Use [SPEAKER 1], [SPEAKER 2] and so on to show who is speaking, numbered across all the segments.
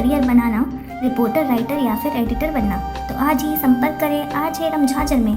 [SPEAKER 1] Career बनाना, reporter, writer या फिर editor बनना, तो आज ही संपर्क करें आरजे रमझाझर में।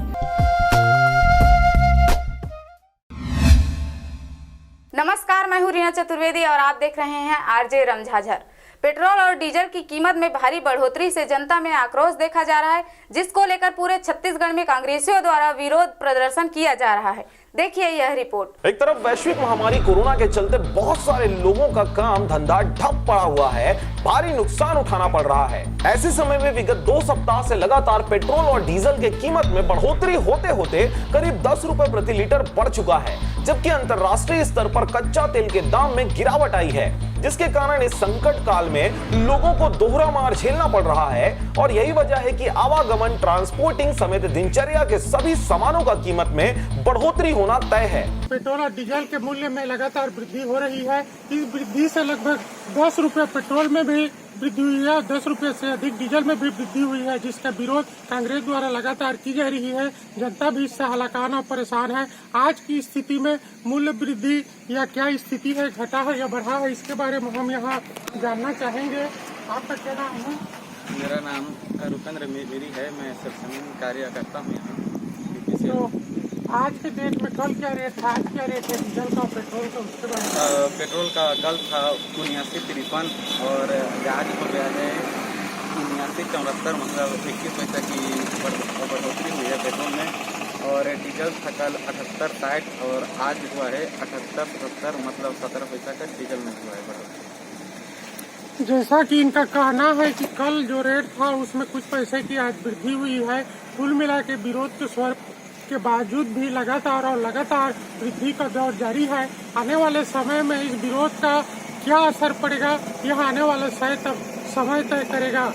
[SPEAKER 2] नमस्कार, मैं हूं रीना चतुर्वेदी और आप देख रहे हैं आरजे रमझाझर। पेट्रोल और डीजल की कीमत में भारी बढ़ोतरी से जनता में आक्रोश देखा जा रहा है, जिसको लेकर पूरे छत्तीसगढ़ में कांग्रेसियों द्वारा विरोध प्रदर्शन किया जा रहा है। देखिए यह रिपोर्ट।
[SPEAKER 3] एक तरफ वैश्विक महामारी कोरोना के चलते बहुत सारे लोगों का काम धंधा ठप पड़ा हुआ है, भारी नुकसान उठाना पड़ रहा है। ऐसे समय में विगत 2 सप्ताह से लगातार पेट्रोल और डीजल के कीमत में बढ़ोतरी होते होते करीब 10 रुपए प्रति लीटर बढ़ चुका है, जबकि अंतर्राष्ट्रीय स्तर पर कच्चा तेल के दाम में गिरावट आई है, जिसके कारण इस संकट काल में लोगों को दोहरा मार झेलना पड़ रहा है। और यही वजह है कि आवागमन, ट्रांसपोर्टिंग समेत दिनचर्या के सभी सामानों का कीमत में बढ़ोतरी होना तय है।
[SPEAKER 4] पेट्रोल और डीजल के मूल्य में लगातार वृद्धि हो रही है। इस वृद्धि से लगभग 10 रुपए पेट्रोल में भी वृद्धि हुई है, 10 रुपए से अधिक डीजल में भी वृद्धि हुई है, जिसका विरोध कांग्रेस द्वारा लगातार की जा रही है। जनता भी इससे हलाकान और परेशान है। आज की स्थिति में मूल्य वृद्धि या क्या स्थिति है, घटा है या बढ़ा है, इसके बारे में हम यहाँ जानना चाहेंगे। आपका क्या नाम है?
[SPEAKER 5] मेरा नाम रुपेंद्र मेरी है, मैं सरसमिन कार्य करता हूँ यहाँ।
[SPEAKER 4] तो आज के डेट में कल क्या रेट था, आज क्या रेट है डीजल का, पेट्रोल का, उसके बारे में?
[SPEAKER 5] पेट्रोल का कल था 79.53 और आज हो गया है 79.74, मतलब 21 पैसा की बढ़ोतरी हुई है पेट्रोल में। और डीजल था कल 78.60 और आज हुआ है 78.70, मतलब 17 पैसा का डीजल में हुआ है बढ़ोतरी।
[SPEAKER 4] जैसा कि इनका कहना है कि कल जो रेट था उसमें कुछ पैसे की आज वृद्धि हुई है। कुल मिला के विरोध के स्वर के बावजूद भी लगातार वृद्धि का दौर जारी है। आने वाले समय में इस विरोध का क्या असर पड़ेगा, यह आने वाला समय तय करेगा।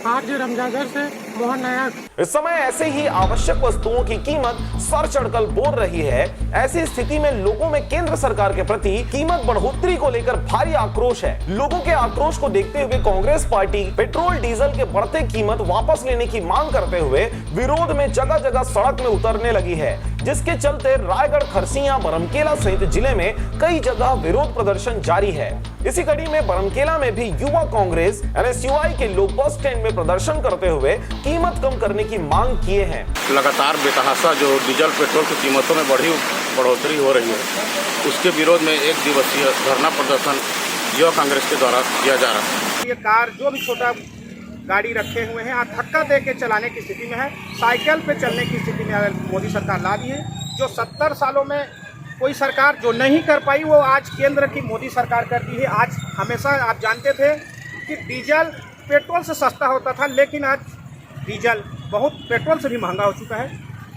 [SPEAKER 4] आरजे रमझाझर से मोहन नायक।
[SPEAKER 3] इस समय ऐसे ही आवश्यक वस्तुओं की कीमत सर चढ़कर बोल रही है। ऐसी स्थिति में लोगों में केंद्र सरकार के प्रति कीमत बढ़ोतरी को लेकर भारी आक्रोश है। लोगों के आक्रोश को देखते हुए कांग्रेस पार्टी पेट्रोल डीजल के बढ़ते कीमत वापस लेने की मांग करते हुए विरोध में जगह जगह सड़क में उतरने लगी है, जिसके चलते रायगढ़, खरसिया, बरमकेला सहित जिले में कई जगह विरोध प्रदर्शन जारी है। इसी कड़ी में बरमकेला में भी युवा कांग्रेस NSUI के लोग बस स्टैंड में प्रदर्शन करते हुए कीमत कम करने की मांग किए हैं।
[SPEAKER 6] लगातार बेतहाशा जो डीजल पेट्रोल की कीमतों में बढ़ोतरी हो रही है, उसके विरोध में 1 दिवसीय धरना प्रदर्शन युवा कांग्रेस के द्वारा किया जा रहा है।
[SPEAKER 7] ये कार जो भी छोटा गाड़ी रखे हुए हैं आज धक्का दे के चलाने की स्थिति में है, साइकिल पे चलने की स्थिति में मोदी सरकार ला दी है। जो 70 सालों में कोई सरकार जो नहीं कर पाई वो आज केंद्र की मोदी सरकार कर दी है। आज हमेशा आप जानते थे कि डीजल पेट्रोल से सस्ता होता था, लेकिन आज डीजल बहुत पेट्रोल से भी महंगा हो चुका है।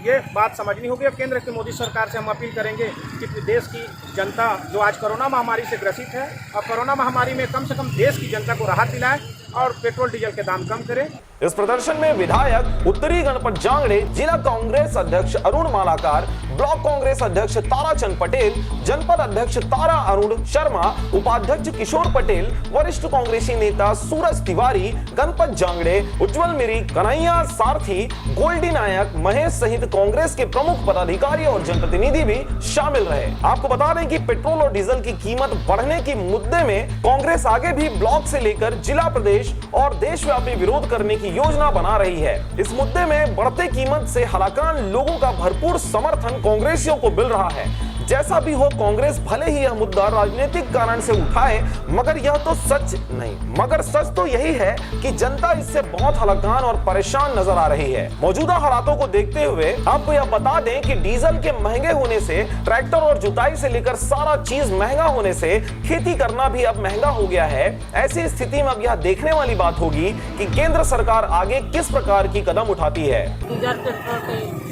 [SPEAKER 7] ये बात समझनी होगी। और केंद्र की मोदी सरकार से हम अपील करेंगे कि देश की जनता जो आज कोरोना महामारी से ग्रसित है और कोरोना महामारी में कम से कम देश की जनता को राहत दिलाए और पेट्रोल डीजल के दाम कम करें।
[SPEAKER 3] इस प्रदर्शन में विधायक उत्तरी गणपत जांगड़े, जिला कांग्रेस अध्यक्ष अरुण मालाकार, ब्लॉक कांग्रेस अध्यक्ष ताराचंद पटेल, जनपद अध्यक्ष तारा अरुण शर्मा, उपाध्यक्ष किशोर पटेल, वरिष्ठ कांग्रेसी नेता सूरज तिवारी, गणपत जांगड़े, उज्जवल मिरी, कन्हैया सारथी, गोल्डी नायक, महेश सहित कांग्रेस के प्रमुख पदाधिकारी और जनप्रतिनिधि भी शामिल रहे। आपको बता दें कि पेट्रोल और डीजल की कीमत बढ़ने की मुद्दे में कांग्रेस आगे भी ब्लॉक से लेकर जिला, प्रदेश और देशव्यापी विरोध करने की योजना बना रही है। इस मुद्दे में बढ़ते कीमत से हलाकान लोगों का भरपूर समर्थन कांग्रेसियों को मिल रहा है। जैसा भी हो, कांग्रेस भले ही यह मुद्दा राजनीतिक कारण से उठाए, मगर यह तो सच नहीं, मगर सच तो यही है कि जनता इससे बहुत हलाकान और परेशान नजर आ रही है। मौजूदा हालातों को देखते हुए आपको यह बता दें कि डीजल के महंगे होने से, ट्रैक्टर और जुताई से लेकर सारा चीज महंगा होने से खेती करना भी अब महंगा हो गया है। ऐसी स्थिति में अब यह देखने वाली बात होगी कि केंद्र सरकार आगे किस प्रकार की कदम उठाती है।
[SPEAKER 8] डीजल पेट्रोल के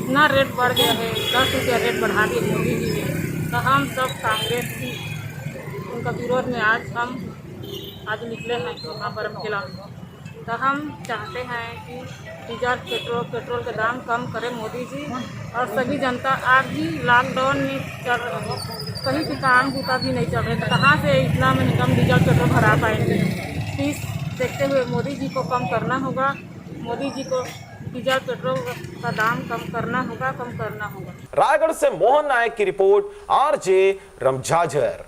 [SPEAKER 8] इतना रेट बढ़ गया है, 10 रुपया रेट बढ़ा दिए मोदी जी ने। तो हम सब कांग्रेस की उनका विरोध में आज निकले हैं वहाँ बरमकेला में। तो हम चाहते हैं कि डीजल पेट्रोल के दाम कम करें मोदी जी, और सभी जनता आज भी लॉकडाउन में चल रही है, कहीं भी काम बूता भी नहीं चल रहे, तो कहाँ से इतना में कम डीजल पेट्रोल भरा पाएंगे। फीस देखते हुए मोदी जी को कम करना होगा, मोदी जी को डीजल पेट्रोल का दाम कम करना होगा।
[SPEAKER 3] रायगढ़ से मोहन नायक की रिपोर्ट, आरजे रमझाझर।